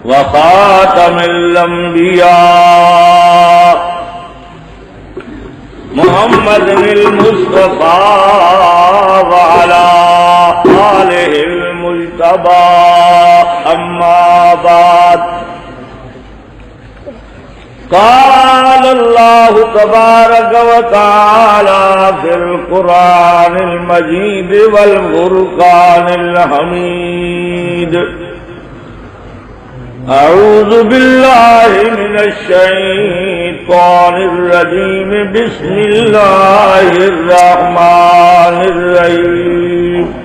وخاتم الانبیاء محمد المصطفى وعلى آلہ المجتبى اما بعد قال اللہ تبارک وتعالی فی القرآن المجید والفرقان الحمید اعوذ باللہ من الشیطان الرجیم بسم اللہ الرحمن الرحیم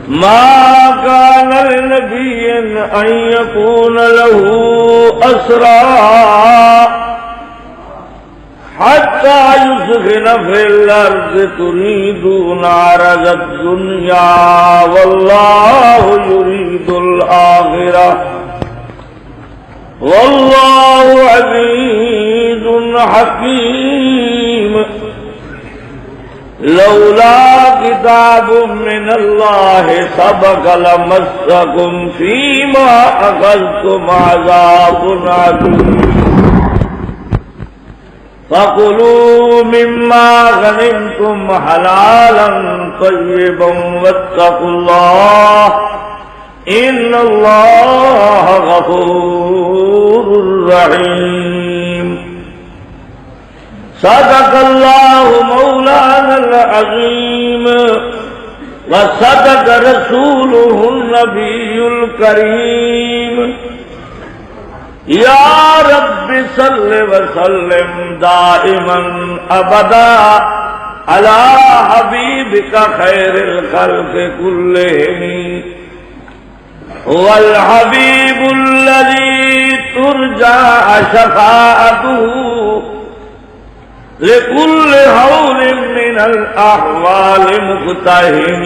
ما كان لنبي أن يكون له أسرى حتى يسخن في الأرض تريدون عرض الدنيا والله يريد الآخرة والله عزيز حكيم لولا کتاب من اللہ سبق لمسکم فیما اخذتم عذاب عظیم فکلوا مما غنمتم حلالا طیبا واتقوا اللہ ان اللہ غفور رحیم صدق اللہ مولانا العظیم وصدق رسولہ النبی الکریم یا رب صل وسلم دائما ابدا علی حبیبک خیر الخلق کلہم هو الحبیب الذی ترجى شفاعته لكل حول من الأحوال مقتحم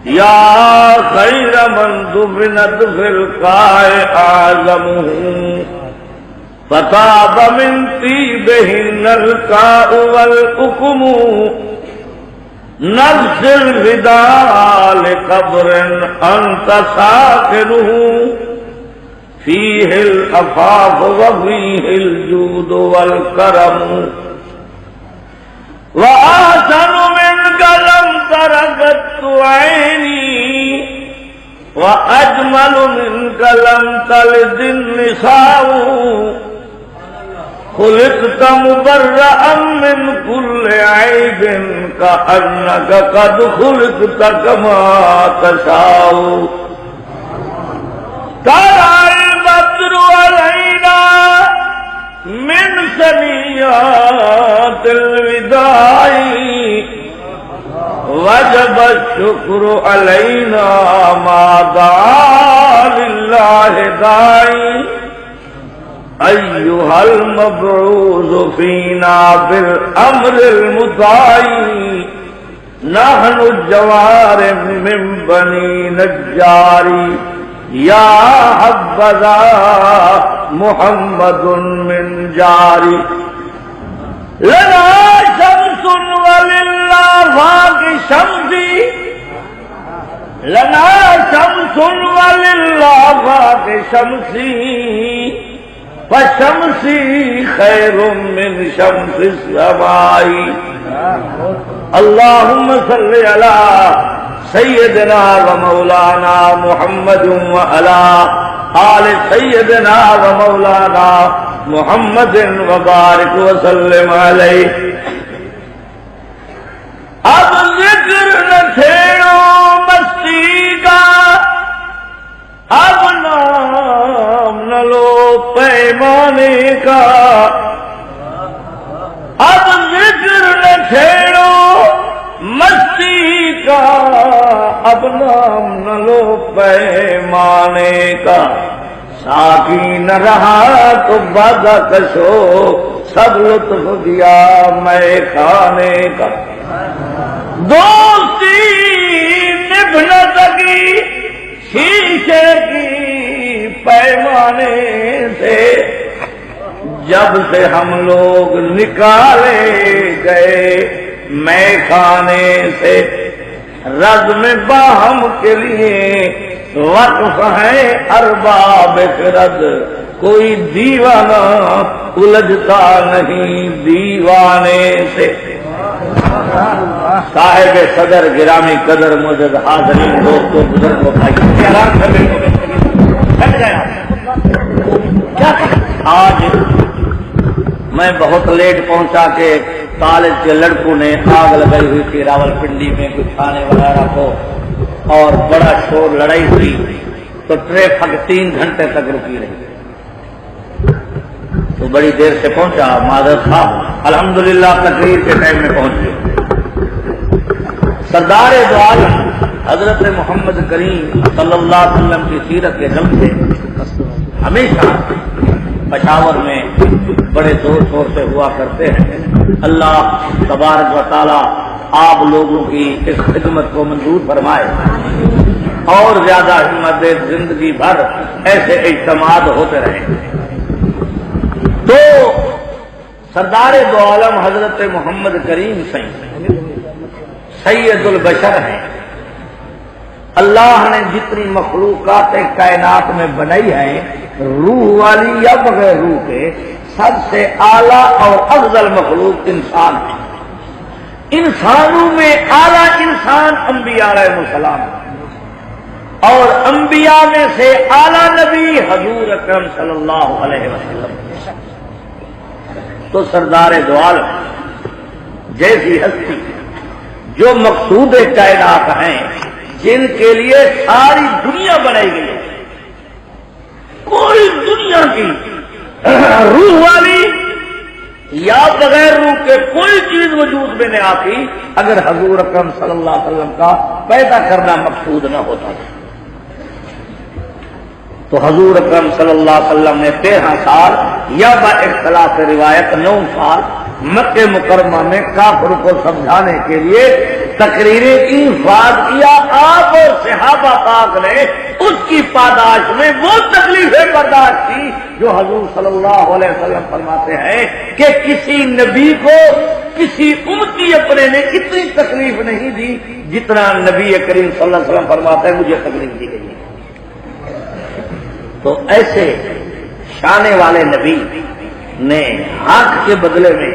يا خير من دفنت في القاع أعظمه فطاب من طيبهن القاء والأكم نفس الفداء لقبر أنت ساكنه فيه العفاف وفيه الجود والكرم وأحسن منك لم ترقت عيني وأجمل منك لم تلد النساء خلقت مبرأ من كل عيب كأنك قد خلقت كما تشاء طلع البدر علينا من ثنيات الوداع وجب الشكر علينا ما دعا لله داعي أيها المبعوث فينا بالأمر المطاع نحن الجوار من بني نجار یا حبذا محمد من جاری لنا شمس وللہ فاق شمسی لنا شمس وللہ فاق شمسی فشمسی خیر من شمس السماء اللہم صلی علی سیدنا و مولانا محمد وعلی آل سیدنا و مولانا محمد وبارک وسلم علیہ اب ذکر نہ چھیڑو مستی کا اب نام نہ لو پیمانے کا اب ذکر نہ چھیڑو مستی کا اب نام نہ لو پیمانے کا ساقی نہ رہا تو بادہ کشو سب لطف دیا میں کھانے کا دوستی نبھ نہ سکی شیشے کی پیمانے سے جب سے ہم لوگ نکالے گئے میں خانے سے رزم باہم کے لیے وقف ہے ارباب خرد، کوئی دیوانہ الجھتا نہیں دیوانے سے۔ صاحب صدر گرامی قدر معزز حاضرین دوستوں بزرگوں بھائی آرام سے بیٹھ گئے۔ آج میں بہت لیٹ پہنچا کہ کالج کے لڑکوں نے آگ لگائی ہوئی تھی راول پنڈی میں کچھ کھانے وغیرہ کو، اور بڑا شور لڑائی ہوئی تو ٹریفک 3 گھنٹے تک رکی رہی، تو بڑی دیر سے پہنچا معذرت صاحب، الحمدللہ تقریر کے ٹائم میں پہنچ گئے۔ سردار دو عالم حضرت محمد کریم صلی اللہ علیہ وسلم کی سیرت کے جلد سے ہمیشہ پشاور میں بڑے زور شور سے ہوا کرتے ہیں۔ اللہ تبارک و تعالی آپ لوگوں کی اس خدمت کو منظور فرمائے اور زیادہ ہمت دے، زندگی بھر ایسے اجتماعات ہوتے رہیں۔ تو سردار دو عالم حضرت محمد کریم سید البشر ہیں۔ اللہ نے جتنی مخلوقات کائنات میں بنائی ہیں، روح والی یا بغیر روح کے، سب سے اعلیٰ اور افضل مخلوق انسان ہے۔ انسانوں میں اعلیٰ انسان انبیاء علیہ السلام، اور انبیاء میں سے اعلیٰ نبی حضور اکرم صلی اللہ علیہ وسلم۔ تو سردار دو عالم جیسی ہستی جو مقصود کائنات ہیں، جن کے لیے ساری دنیا بنائی گئی ہے، کوئی دنیا کی روح والی یا بغیر روح کے کوئی چیز وجود میں نہیں آتی اگر حضور اکرم صلی اللہ علیہ وسلم کا پیدا کرنا مقصود نہ ہوتا۔ تو حضور اکرم صلی اللہ علیہ وسلم نے 13 سال یا با اختلاف روایت 9 سال مکہ مکرمہ میں کافروں کو سمجھانے کے لیے تقریریں کی، وعظ کیا۔ آپ اور صحابہ پاک نے اس کی پاداش میں وہ تکلیفیں برداشت کی جو حضور صلی اللہ علیہ وسلم فرماتے ہیں کہ کسی نبی کو کسی امتی اپنے نے اتنی تکلیف نہیں دی جتنا نبی کریم صلی اللہ علیہ وسلم فرماتے ہیں مجھے تکلیف دی گئی ہے۔ تو ایسے شان والے نبی نے حق کے بدلے میں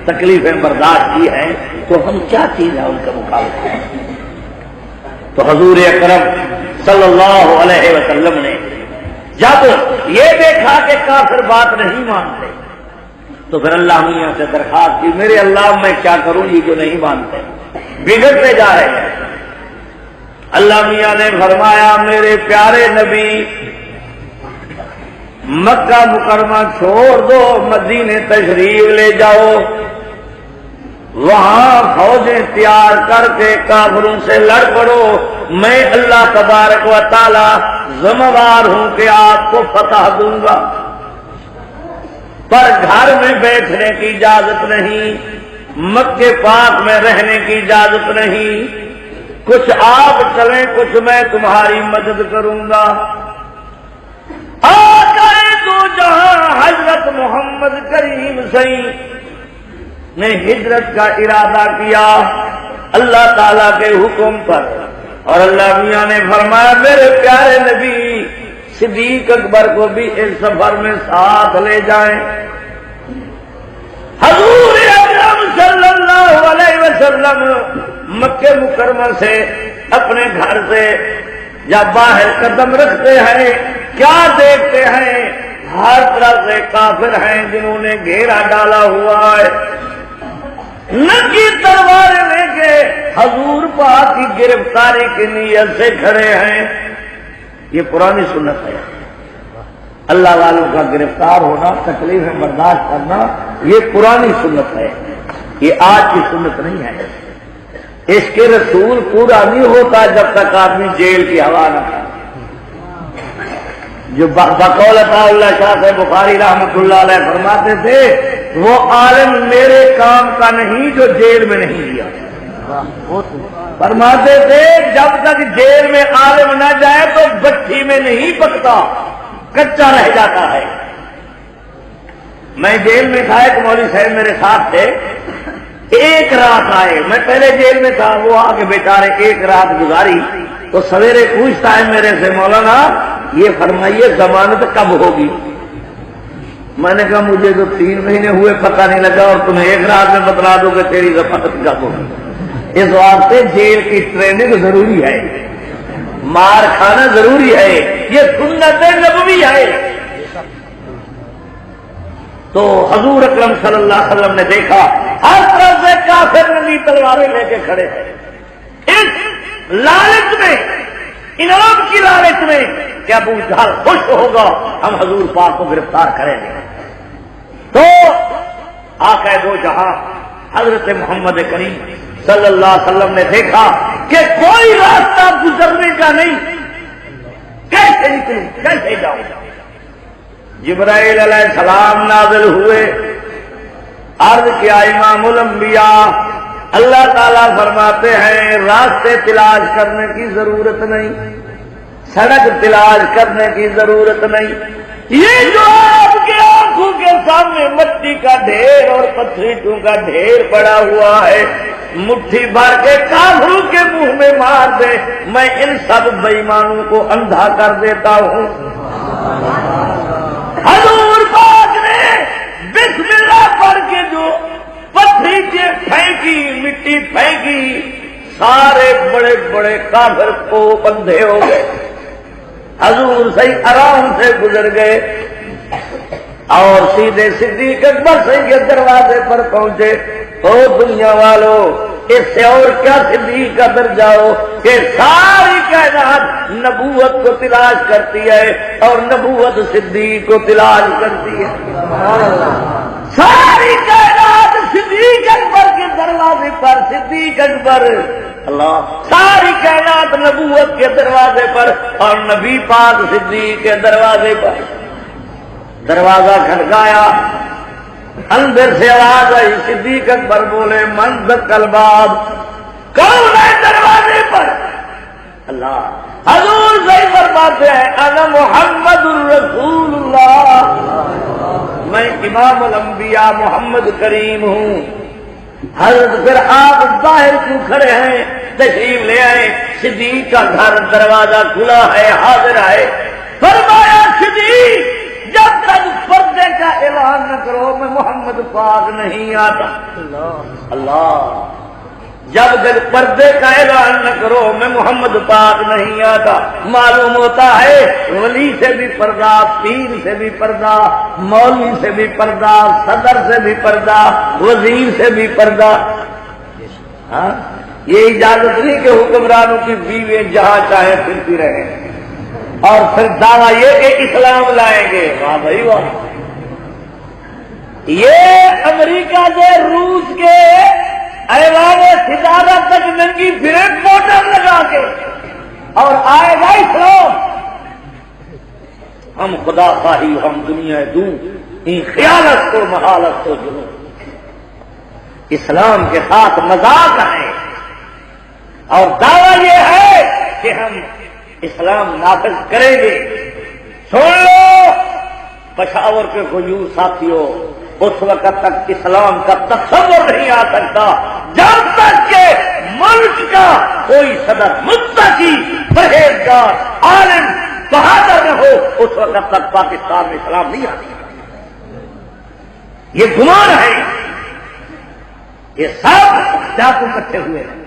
تکلیفیں برداشت کی ہیں، تو ہم کیا چیز ہے ان کا مقابلہ؟ تو حضور اکرم صلی اللہ علیہ وسلم نے جب یہ دیکھا کہ کافر بات نہیں مانتے تو پھر اللہ میاں سے درخواست کی، میرے اللہ میں کیا کروں یہ جو نہیں مانتے، بگڑتے جا رہے ہیں۔ اللہ میاں نے فرمایا میرے پیارے نبی مکہ مکرمہ چھوڑ دو، مدینے تشریف لے جاؤ، وہاں فوجیں تیار کر کے کافروں سے لڑ پڑو، میں اللہ تبارک و تعالی ذمہ دار ہوں کہ آپ کو فتح دوں گا، پر گھر میں بیٹھنے کی اجازت نہیں، مکے پاک میں رہنے کی اجازت نہیں، کچھ آپ چلیں کچھ میں تمہاری مدد کروں گا۔ آقائے دو جہاں حضرت محمد کریم نے ہجرت کا ارادہ کیا اللہ تعالیٰ کے حکم پر، اور اللہ میاں نے فرمایا میرے پیارے نبی صدیق اکبر کو بھی اس سفر میں ساتھ لے جائیں۔ حضور اکرم صلی اللہ علیہ وسلم مکہ مکرمہ سے اپنے گھر سے جب باہر قدم رکھتے ہیں کیا دیکھتے ہیں؟ ہر طرف سے کافر ہیں جنہوں نے گھیرا ڈالا ہوا ہے، ننگی تلواریں لے کے حضور پاک کی گرفتاری کی نیت سے کھڑے ہیں۔ یہ پرانی سنت ہے، اللہ والوں کا گرفتار ہونا، تکلیفیں برداشت کرنا، یہ پرانی سنت ہے، یہ آج کی سنت نہیں ہے۔ اس کے رسول پورا نہیں ہوتا جب تک آدمی جیل کی ہوا نہ کھائے۔ جو بقول عطا اللہ شاہ سے بخاری رحمۃ اللہ علیہ فرماتے تھے وہ عالم میرے کام کا نہیں جو جیل میں نہیں لیا۔ فرماتے تھے جب تک جیل میں عالم نہ جائے تو بچی میں نہیں پکتا، کچا رہ جاتا ہے۔ میں جیل میں تھا، ایک مولوی صاحب میرے ساتھ تھے، ایک رات آئے، میں پہلے جیل میں تھا، وہ آ کے بیچارے ایک رات گزاری، تو سویرے پوچھتا ہے میرے سے مولانا یہ فرمائیے ضمانت کب ہوگی؟ میں نے کہا مجھے تو 3 مہینے ہوئے پتہ نہیں لگا، اور تمہیں ایک رات میں بتلا دو کہ تیری ضمانت کب ہوگی۔ اس واسطے جیل کی ٹریننگ ضروری ہے، مار کھانا ضروری ہے، یہ سنت نبوی ہے۔ تو حضور اکرم صلی اللہ علیہ وسلم نے دیکھا ہر طرف سے کافر ننگی تلواریں لے کے کھڑے ہیں، اس لالچ میں، انعام کی لالچ میں کہ ابو جہل خوش ہوگا ہم حضور پاک کو گرفتار کریں گے۔ تو آقا دو جہاں حضرت محمد کریم صلی اللہ علیہ وسلم نے دیکھا کہ کوئی راستہ گزرنے کا نہیں، کیسے نکلوں، کیسے جاؤں؟ جبرائیل علیہ السلام نازل ہوئے، عرض کیا امام الانبیاء اللہ تعالیٰ فرماتے ہیں راستے تلاش کرنے کی ضرورت نہیں، سڑک تلاش کرنے کی ضرورت نہیں، یہ جو آپ کے آنکھوں کے سامنے مٹی کا ڈھیر اور پتھریٹوں کا ڈھیر پڑا ہوا ہے، مٹھی بھر کے کافروں کے منہ میں مار دے، میں ان سب بے ایمانوں کو اندھا کر دیتا ہوں۔ حضور پاک نے بسم اللہ پڑھ کے جو پتھری کے پھینکی، مٹی پھینکی، سارے بڑے بڑے کافر کو بندھے ہو گئے، حضور صحیح آرام سے گزر گئے اور سیدھے صدیق اکبر سے کے دروازے پر پہنچے۔ او دنیا والو، اس سے اور کیا صدیق کا درجہ ہو کہ ساری کائنات نبوت کو تلاش کرتی ہے اور نبوت صدیق کو تلاش کرتی ہے۔ ساری کائنات صدیق اکبر کے دروازے پر، صدیق اکبر اللہ، ساری کائنات نبوت کے دروازے پر اور نبی پاک صدیق کے دروازے پر۔ دروازہ کھٹکایا، اندر سے آواز آئی، صدیق اکبر بولے من دق الباب، کون ہے دروازے پر؟ اللہ، حضور صحیح فرماتے ہیں انا محمد الرسول اللہ، میں امام الانبیاء محمد کریم ہوں۔ حضرت پھر آپ باہر کیوں کھڑے ہیں؟ تشریف لے آئے، صدیق کا گھر دروازہ کھلا ہے، حاضر ہے۔ فرمایا صدیق جب تک پردے کا اعلان نہ کرو میں محمد پاک نہیں آتا۔ اللہ، جب تک پردے کا اعلان نہ کرو میں محمد پاک نہیں آتا۔ معلوم ہوتا ہے ولی سے بھی پردہ، پیر سے بھی پردہ، مولوی سے بھی پردہ، صدر سے بھی پردہ، وزیر سے بھی پردہ۔ ہاں، یہ اجازت نہیں کہ حکمرانوں کی بیویں جہاں چاہے پھرتی رہیں اور پھر دعویٰ یہ کہ اسلام لائیں گے۔ واہ بھائی واہ، یہ امریکہ سے روس کے ایوان صدارت تک ننگی پھرے موٹر لگا کے اور آئے گا اسلام۔ ہم خدا خواہی ہم دنیا دوں، ان خیالت کو محالت کو جنوں، اسلام کے ساتھ مذاق ہے اور دعویٰ یہ ہے کہ ہم اسلام نافذ کریں گے۔ سن لو پشاور کے غیور ساتھیوں، اس وقت تک اسلام کا تصور نہیں آ سکتا جب تک کہ ملک کا کوئی صدر متقی، پرہیزگار، عالم، بہادر نہ ہو، اس وقت تک پاکستان میں اسلام نہیں آتا۔ یہ گمان ہے، یہ سب ڈاکو اکٹھے ہوئے ہیں۔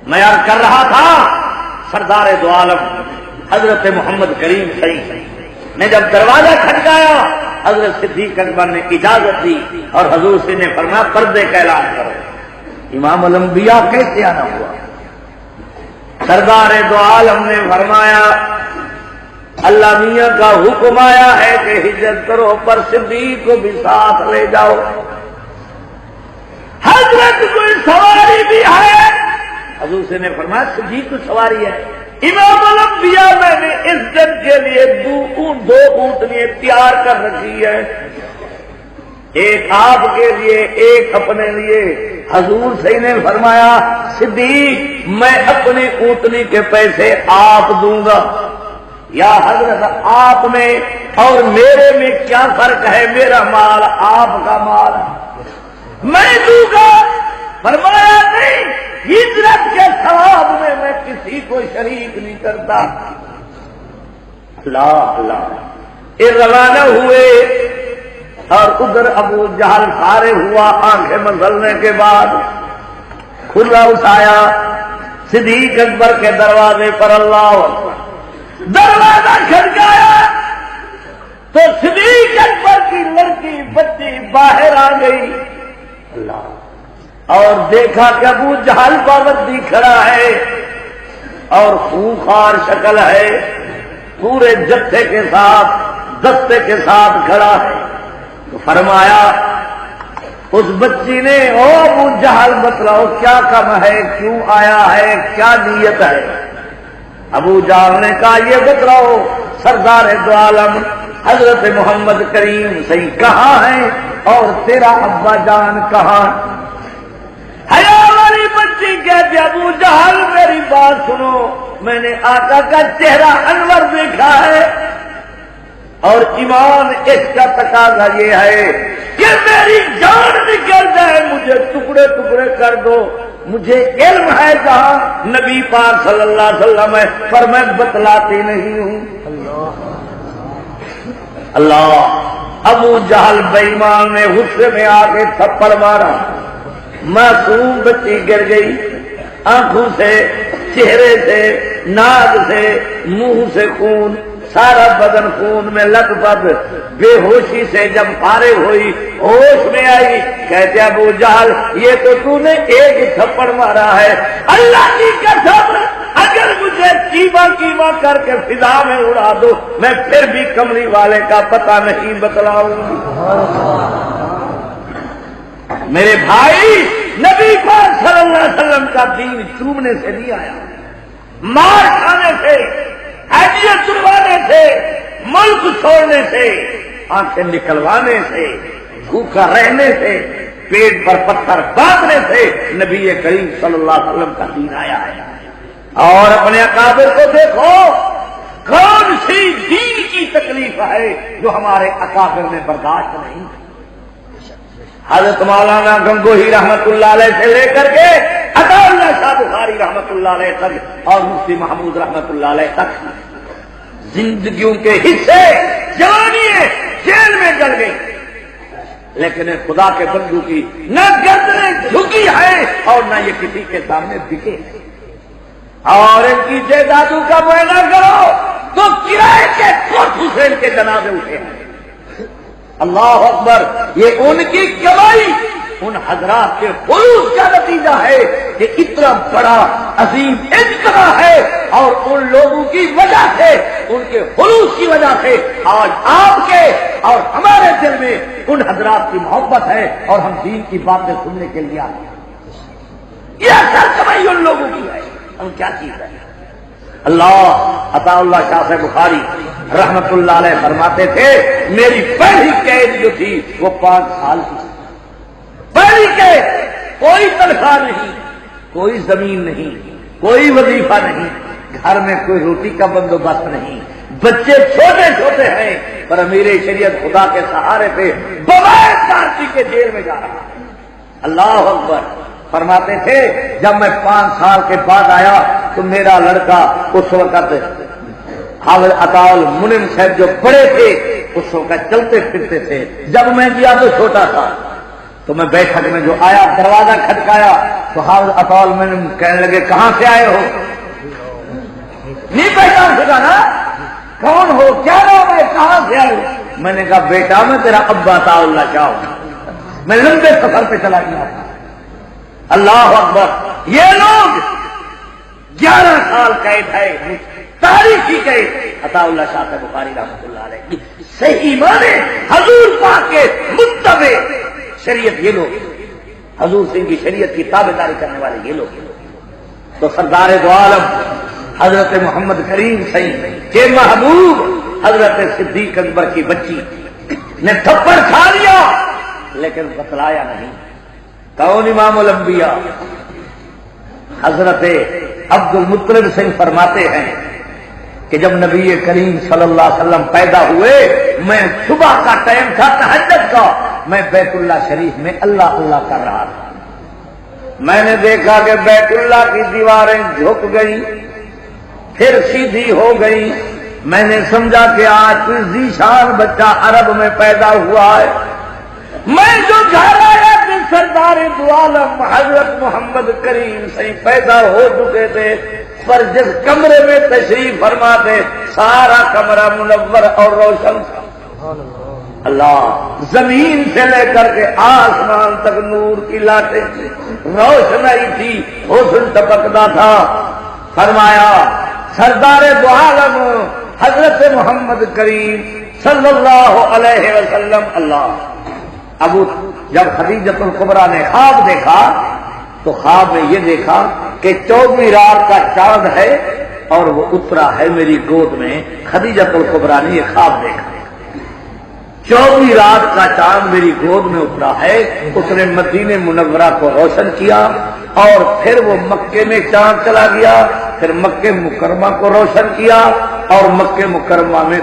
میں عرض کر رہا تھا سردار دو عالم حضرت محمد کریم صحیح نے جب دروازہ کھٹکایا، حضرت صدیق اکبر نے اجازت دی اور حضور سے نے فرمایا پردے کا اعلان کرو۔ امام الانبیاء کیسے آنا ہوا؟ سردار دو عالم نے فرمایا اللہ میاں کا حکم آیا ہے کہ ہجرت کرو، پر صدیق کو بھی ساتھ لے جاؤ۔ حضرت کوئی سواری بھی ہے؟ حضور سے نے فرمایا صدیق کو سواری ہے۔ امام الانبیاء میں نے اس دن کے لیے دو اونٹنیاں تیار کر رکھی ہے، ایک آپ کے لیے، ایک اپنے لیے۔ حضور سے نے فرمایا صدیق میں اپنی اونٹنی کے پیسے آپ دوں گا۔ یا حضرت آپ میں اور میرے میں کیا فرق ہے؟ میرا مال آپ کا مال ہے۔ میں دوں گا؟ فرمایا نہیں، ہجرت کے ثواب میں کسی کو شریک نہیں کرتا۔ اللہ اللہ، یہ روانہ ہوئے اور ادھر ابو جہل سارے ہوا، آنکھیں مزلنے کے بعد کھلا اٹھایا صدیق اکبر کے دروازے پر۔ اللہ اکبر، دروازہ کھڑکایا تو صدیق اکبر کی لڑکی بچی باہر آ گئی۔ اللہ، اور دیکھا کہ ابو جہل پابندی کھڑا ہے اور خوخار شکل ہے، پورے جتھے کے ساتھ دستے کے ساتھ کھڑا ہے۔ تو فرمایا اس بچی نے، او ابو جہل بتلاؤ کیا کم ہے، کیوں آیا ہے، کیا نیت ہے؟ ابو جہل نے کہا یہ بتلاؤ سردار دو عالم حضرت محمد کریم صحیح کہاں ہے اور تیرا ابا جان کہاں؟ حیا والی بچی کہتے ابو جہل میری بات سنو، میں نے آقا کا چہرہ انور دیکھا ہے اور ایمان اس کا تقاضا یہ ہے کہ میری جان نکل جائے، مجھے ٹکڑے ٹکڑے کر دو۔ مجھے علم ہے جہاں نبی پاک صلی اللہ علیہ وسلم ہے، پر میں بتلاتی نہیں ہوں۔ اللہ، ابو جہل بے ایمان نے غصے میں آ کے تھپڑ مارا، معصوم بچی گر گئی، آنکھوں سے، چہرے سے، ناک سے، منہ سے خون، سارا بدن خون میں لت پت، بے ہوشی سے جب فارغ ہوئی ہوش میں آئی، کہتے ابو جہل یہ تو تو نے ایک تھپڑ مارا ہے، اللہ کی قسم اگر مجھے کیما کر کے فضا میں اڑا دو میں پھر بھی کملی والے کا پتہ نہیں بتلاؤں گی۔ میرے بھائی، نبی پاک صلی اللہ علیہ وسلم کا دین چومنے سے نہیں آیا، مار کھانے سے، حیثیت تلوانے سے، ملک چھوڑنے سے، آنکھیں نکلوانے سے، بھوکا رہنے سے، پیٹ پر پتھر باندھنے سے نبی کریم صلی اللہ علیہ وسلم کا دین آیا ہے۔ اور اپنے اکابر کو دیکھو، کون سی دین کی تکلیف ہے جو ہمارے اکابر نے برداشت نہیں۔ حضرت مولانا گنگوہی رحمت اللہ علیہ سے لے کر کے عطا اللہ شاہ بخاری رحمت اللہ علیہ تک اور مفتی محمود رحمت اللہ علیہ تک زندگیوں کے حصے جوانی جیل میں جل گئی، لیکن خدا کے بندوں کی نہ گردنیں جھکی ہے اور نہ یہ کسی کے سامنے بکے، اور ان کی جائیدادوں کا معائنہ کرو تو کرائے کے کوٹ حسین کے جنازے اٹھے ہیں۔ اللہ اکبر، یہ ان کی کمائی، ان حضرات کے خلوص کا نتیجہ ہے کہ اتنا بڑا عظیم اجتماع ہے، اور ان لوگوں کی وجہ سے، ان کے خلوص کی وجہ سے آج آپ کے اور ہمارے دل میں ان حضرات کی محبت ہے اور ہم دین کی باتیں سننے کے لیے آتے ہیں۔ یہ اثر کمائی ان لوگوں کی ہے، ہم کیا چیز ہے؟ اللہ عطا اللہ شاہ سے بخاری رحمت اللہ علیہ فرماتے تھے میری پہلی قید جو تھی وہ 5 سال کی، پہلی قید، کوئی تنخواہ نہیں، کوئی زمین نہیں، کوئی وظیفہ نہیں، گھر میں کوئی روٹی کا بندوبست نہیں، بچے چھوٹے چھوٹے ہیں، پر امیر شریعت خدا کے سہارے پہ بغیر کارتی کے جیل میں جا رہا ہے۔ اللہ اکبر، فرماتے تھے جب میں 5 سال کے بعد آیا تو میرا لڑکا اس وقت حافظ عطا المنعم صاحب جو بڑے تھے اس وقت چلتے پھرتے تھے، جب میں گیا تو چھوٹا تھا، تو میں بیٹھک میں جو آیا دروازہ کھٹکایا تو حافظ عطا المنعم کہنے لگے کہاں سے آئے ہو؟ نہیں پہچان سکا نا، کون ہو، کیا نام ہے، کہاں سے آئے ہو؟ میں نے کہا بیٹا میں تیرا ابا عطا اللہ شاہ ہوں، میں لمبے سفر پہ چلا گیا تھا۔ اللہ اکبر، یہ لوگ 11 سال قید ہے، تاریخی قید، عطا اللہ شاہ سے بخاری رحمت اللہ علیہ کی صحیح معنی حضور پاک کے متبع شریعت یہ لوگ، حضور سے کی شریعت کی تابعداری کرنے والے یہ لوگ۔ تو سردار دو عالم حضرت محمد کریم صحیح کے محبوب حضرت صدیق اکبر کی بچی نے تھپڑ کھا لیا لیکن بتلایا نہیں۔ کون امام الانبیاء؟ حضرت عبد المطلب سے فرماتے ہیں کہ جب نبی کریم صلی اللہ علیہ وسلم پیدا ہوئے، میں صبح کا ٹائم تھا تہجد کا، میں بیت اللہ شریف میں اللہ اللہ کر رہا تھا. میں نے دیکھا کہ بیت اللہ کی دیواریں جھک گئی پھر سیدھی ہو گئی. میں نے سمجھا کہ آج کوئی ذیشان بچہ عرب میں پیدا ہوا ہے. میں جو جھالایا کہ سردار دو عالم حضرت محمد کریم سے پیدا ہو چکے تھے، پر جس کمرے میں تشریف فرما تھے سارا کمرہ منور اور روشن تھا. اللہ زمین سے لے کر کے آسمان تک نور کی لاٹیں تھی، روشنائی تھی، حسن ٹپکتا تھا. فرمایا سردار دو عالم حضرت محمد کریم صلی اللہ علیہ وسلم. اللہ ابو جب خدیجۃ الکبریٰ نے خواب دیکھا تو خواب میں یہ دیکھا کہ 14ویں رات کا چاند ہے اور وہ اترا ہے میری گود میں. خدیجۃ الکبریٰ نے یہ خواب دیکھا 14ویں رات کا چاند میری گود میں اترا ہے. اس نے مدینہ منورہ کو روشن کیا اور پھر وہ مکے میں چاند چلا گیا، پھر مکہ مکرمہ کو روشن کیا اور مکہ مکرمہ میں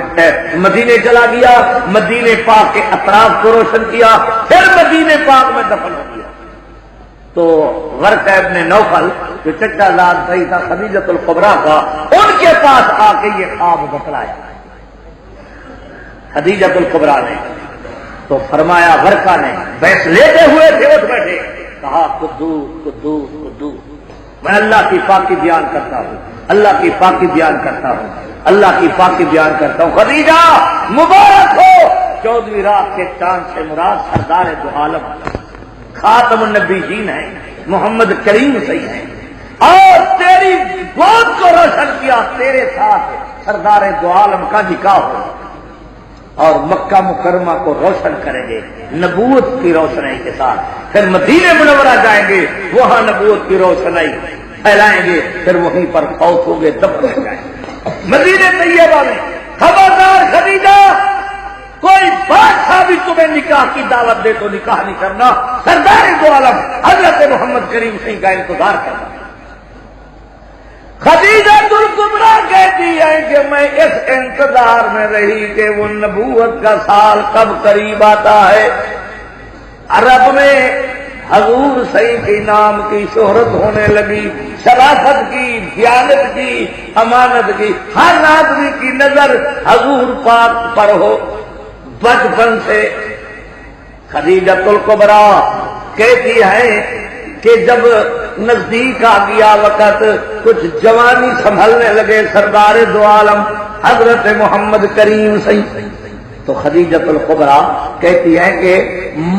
مدینے چلا گیا، مدینے پاک کے اطراف کو روشن کیا، پھر مدینے پاک میں دفن ہو گیا. تو ورقہ ابن نوفل جو چچا زاد بھائی تھا خدیجۃ الکبریٰ کا، ان کے پاس آ کے یہ خواب بتلایا خدیجۃ الکبریٰ نے. تو فرمایا ورقہ نے بیس لیتے ہوئے تھے اٹھ بیٹھے، کہا قدوس قدوس قدوس. میں اللہ کی پاکی بیان کرتا ہوں، اللہ کی پاکی بیان کرتا ہوں، اللہ کی پاکی بیان کرتا ہوں. خدیجہ مبارک ہو، 14ویں رات کے چاند سے مراد سردار دو عالم خاتم النبیین ہیں، محمد کریم صحیح ہیں، اور تیری گود کو روشن کیا. تیرے ساتھ سردار دو عالم کا نکاح ہو اور مکہ مکرمہ کو روشن کریں گے نبوت کی روشنائی کے ساتھ. پھر مدینہ منورہ جائیں گے، وہاں نبوت کی روشنائی پھیلائیں گے، پھر وہیں پر فوت ہو گئے دفن ہو جائیں گے. مدینہ طیبہ میں خبردار خدیجہ، کوئی بادشاہ بھی تمہیں نکاح کی دعوت دے تو نکاح نہیں کرنا، سردار دو عالم حضرت محمد کریم صحیح کا انتظار کرنا. خدیجہ الکبریٰ کہتی ہے کہ میں اس انتظار میں رہی کہ وہ نبوت کا سال کب قریب آتا ہے. عرب میں حضور صحیح کے نام کی شہرت ہونے لگی، شرافت کی، دیانت کی، امانت کی. ہر آدمی کی نظر حضور پاک پر ہو. بچپن سے خدیجۃ الکبریٰ کہتی ہے کہ جب نزدیک آ گیا وقت، کچھ جوانی سنبھلنے لگے سردار دو عالم حضرت محمد کریم صحیح، تو خدیجۃ الکبریٰ کہتی ہے کہ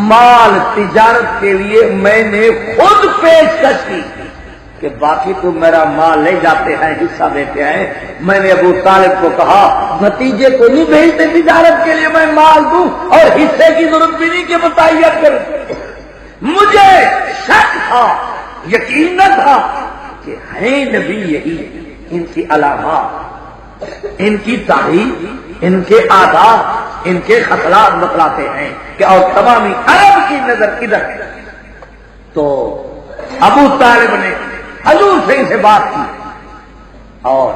مال تجارت کے لیے میں نے خود پیشکش کی کہ باقی تو میرا مال لے جاتے ہیں، حصہ دیتے ہیں. میں نے ابو طالب کو کہا بھتیجے کو نہیں بھیجتے تجارت کے لیے، میں مال دوں اور حصے کی ضرورت بھی نہیں کہ متعین کروں. مجھے شک تھا، یقین نہ تھا کہ ہے نبی یہی، ان کی علامات، ان کی تعریف، ان کے آداب، ان کے خطرات بتلاتے ہیں کہ اور تمامی عرب کی نظر ادھر ہے. تو ابو طالب نے حضور سے بات کی اور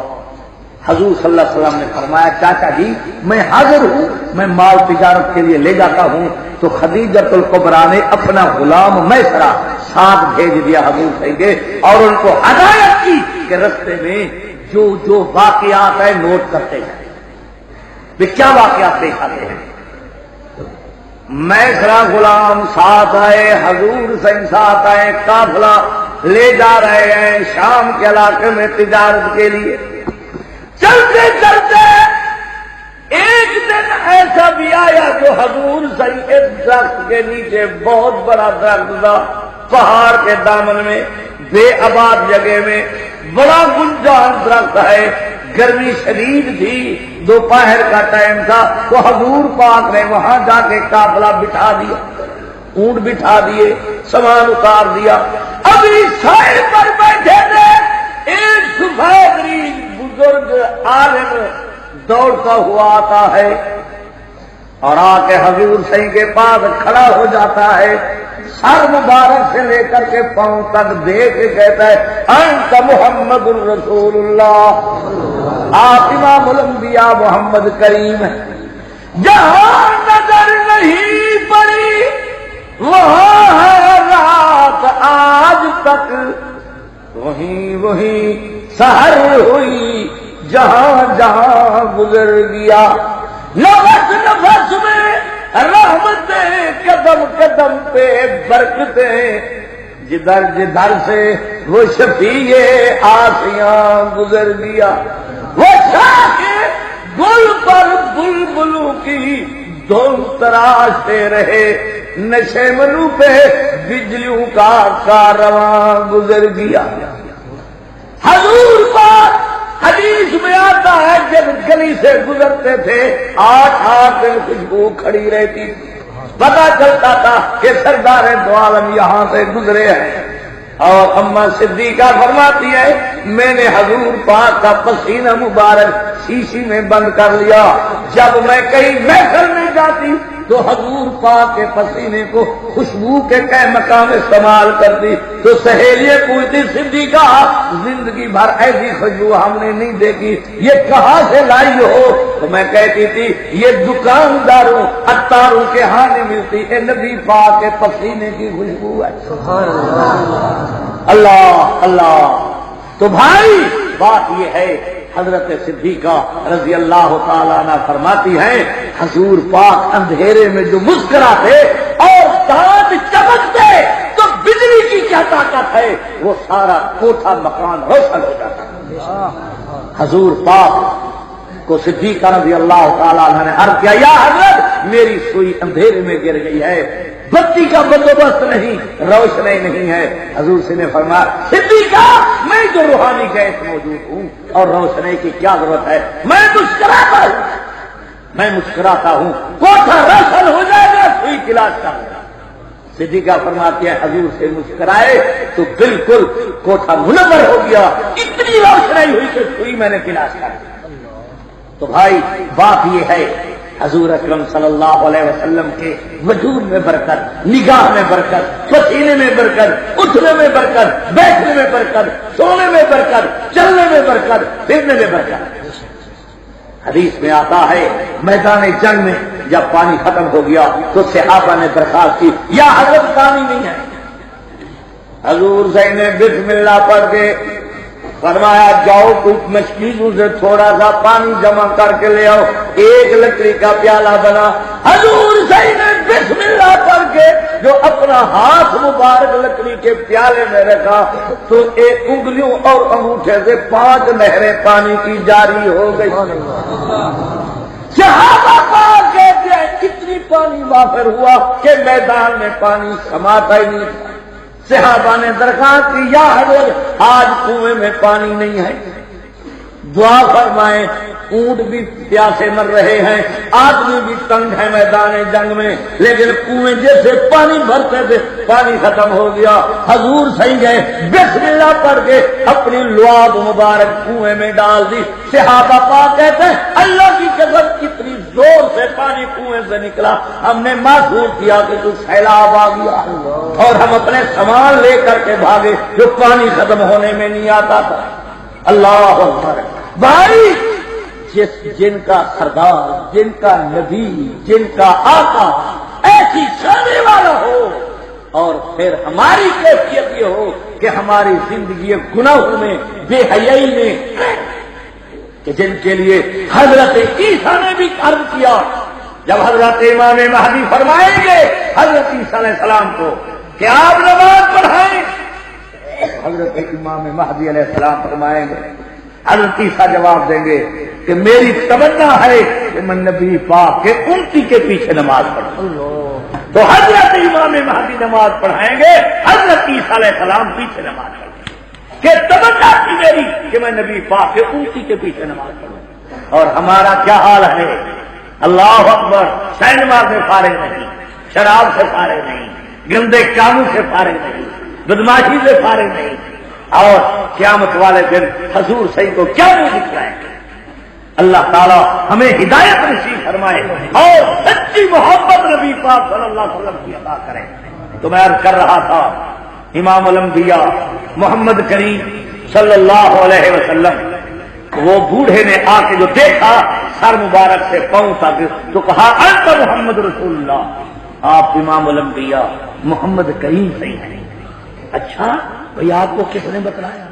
حضور صلی اللہ علیہ وسلم نے فرمایا چاچا جی میں حاضر ہوں، میں مال تجارت کے لیے لے جاتا ہوں. تو خدیجۃ الکبریٰ نے اپنا غلام میسرہ ساتھ بھیج دیا حضور سے اور ان کو ہدایت کی کہ رستے میں جو جو واقعات ہیں نوٹ کرتے ہیں. کیا واقعات پیش آتے ہیں؟ میسرہ غلام ساتھ آئے، حضور سے ساتھ آئے، قافلہ لے جا رہے ہیں شام کے علاقے میں تجارت کے لیے. چلتے چلتے ایک دن ایسا بھی آیا جو حضور صحیح ایک درخت کے نیچے، بہت بڑا درخت تھا پہاڑ کے دامن میں، بے آباد جگہ میں، بڑا گنجان درخت ہے، گرمی شدید تھی، دوپہر کا ٹائم تھا. تو حضور پاک نے وہاں جا کے قافلہ بٹھا دیا، اونٹ بٹھا دیے، سامان اتار دیا. ابھی سائے پر بیٹھے تھے، ایک سفید بزرگ عالم دوڑتا ہوا آتا ہے اور آ کے حضور صحیح کے پاس کھڑا ہو جاتا ہے، سر مبارک سے لے کر کے پاؤں تک دیکھ کے کہتا ہے انت محمد الرسول اللہ، آپ امام الانبیاء محمد کریم ہیں. جہاں نظر نہیں پڑی وہاں ہے رات آج تک، وہی سحر ہوئی جہاں جہاں گزر گیا، نفس نفس میں رحمتیں، قدم قدم پہ برکتیں، جدھر جدھر سے وہ شفیع آسیاں گزر گیا، وہ شاخ گل پر بلبلوں کی دھن تراشتے رہے، نشے منو پہ بجلیوں کا کارواں گزر گیا۔ حضور پاک حدیث میں آتا ہے جب گلی سے گزرتے تھے 8 دن خوشبو کھڑی رہتی تھی، پتا چلتا تھا کہ سردار دو عالم یہاں سے گزرے ہیں۔ اور اماں صدیقہ فرماتی ہے میں نے حضور پاک کا پسینہ مبارک شیشی میں بند کر لیا، جب میں کہیں محفل میں جاتی تو حضور پاک کے پسینے کو خوشبو کے کئی مقام استعمال کرتی، تو سہیلیاں پوچھتی صدیقہ زندگی بھر ایسی خوشبو ہم نے نہیں دیکھی، یہ کہاں سے لائی ہو؟ تو میں کہتی تھی یہ دکانداروں عطاروں کے ہاں نہیں ملتی، یہ نبی پاک کے پسینے کی خوشبو ہے۔ سبحان اللہ اللہ۔ تو بھائی بات یہ ہے، حضرت صدیقہ رضی اللہ تعالیٰ عنہ فرماتی ہیں حضور پاک اندھیرے میں جو مسکراتے اور دانت چمکتے تو بجلی کی کیا طاقت ہے، وہ سارا کوٹھا مکان روشن ہو جاتا۔ حضور پاک کو صدیقہ رضی اللہ تعالیٰ عنہ نے عرض کیا یا حضرت میری سوئی اندھیرے میں گر گئی ہے، بتی کا بندوبست نہیں، روشنی نہیں ہے۔ حضور سے نے فرمایا صدیقہ میں جو روحانی گیس موجود ہوں اور روشنی کی کیا ضرورت ہے، میں مسکراتا ہوں، کوٹھا روشن ہو جائے گا، سوئی تلاش کر لیا۔ صدیقہ فرماتی ہے حضور سے مسکرائے تو بالکل کوٹھا منور ہو گیا، اتنی روشنی ہوئی کہ سوئی میں نے تلاش کر لیا۔ تو بھائی بات یہ ہے حضور اکرم صلی اللہ علیہ وسلم کے وجود میں برکت، نگاہ میں برکت، پسینے میں برکت، اٹھنے میں برکت، بیٹھنے میں برکت، سونے میں برکت، چلنے میں برکت، پھرنے میں برکت۔ حدیث میں آتا ہے میدان جنگ میں جب پانی ختم ہو گیا تو صحابہ نے درخواست کی یا حضرت پانی نہیں ہے۔ حضور سے نے بسم اللہ پڑھ کے فرمایا جاؤ کچھ مشکیزوں سے تھوڑا سا پانی جمع کر کے لے آؤ، ایک لکڑی کا پیالہ بنا۔ حضور صحیح نے بسم اللہ پڑھ کے جو اپنا ہاتھ مبارک لکڑی کے پیالے میں رکھا تو ایک انگلیوں اور انگوٹھے سے 5 نہریں پانی کی جاری ہو گئی۔ صحابہ پاک کہتے ہیں اتنی پانی وافر ہوا کہ میدان میں پانی سماتا ہی نہیں تھا۔ صحابہ نے درخواست کی یا حضرت آج کنویں میں پانی نہیں ہے، دعا فرمائیں، اونٹ بھی پیاسے مر رہے ہیں، آدمی بھی تنگ ہے میدان جنگ میں، لیکن کنویں جیسے پانی بھرتے تھے پانی ختم ہو گیا۔ حضور صحیح گئے بسم اللہ پڑھ کے اپنی لعاب مبارک کنویں میں ڈال دی۔ صحابہ پاک کہتے ہیں اللہ کی قسم کتنی زور سے پانی کنویں سے نکلا، ہم نے محسوس کیا کہ تو سیلاب آ گیا، اور ہم اپنے سامان لے کر کے بھاگے جو پانی ختم ہونے میں نہیں آتا تھا۔ اللہ اکبر۔ بھائی جن کا سردار، جن کا نبی، جن کا آقا ایسی شان والا ہو، اور پھر ہماری کیفیت یہ ہو کہ ہماری زندگی گناہوں میں، بے حیائی میں، کہ جن کے لیے حضرت عیسیٰ نے بھی عرض کیا جب حضرت امام مہدی فرمائیں گے حضرت عیسیٰ علیہ السلام کو کہ آپ نماز پڑھائیں، حضرت امام مہدی علیہ السلام فرمائیں گے، حضرت عیسیٰ جواب دیں گے کہ میری تمنا ہے کہ میں نبی پاک کے امتی کے پیچھے نماز پڑھوں۔ تو حضرت امام مہدی نماز پڑھائیں گے، حضرت عیسیٰ علیہ السلام پیچھے نماز پڑھیں گے کہ تمنا تھی میری کہ میں نبی پاک کے امتی کے پیچھے نماز پڑھوں۔ اور ہمارا کیا حال ہے؟ اللہ اکبر، سینما سے فارغ نہیں، شراب سے فارغ نہیں، گندے کاموں سے فارغ نہیں، بدماشی سے فارغ نہیں، اور قیامت والے دن حضور صحیح کو کیا منہ دکھلائیں گے۔ اللہ تعالیٰ ہمیں ہدایت نصیب فرمائے اور سچی محبت نبی پاک صلی اللہ علیہ وسلم کی عطا کرے۔ تو میں عرض کر رہا تھا امام الانبیاء محمد کریم صلی اللہ علیہ وسلم، وہ بوڑھے نے آ کے جو دیکھا سر مبارک سے پاؤں تک تو کہا انت محمد رسول اللہ، آپ امام الانبیاء محمد کریم صحیح ہیں۔ اچھا بھئی آپ کو کس نے بتلایا؟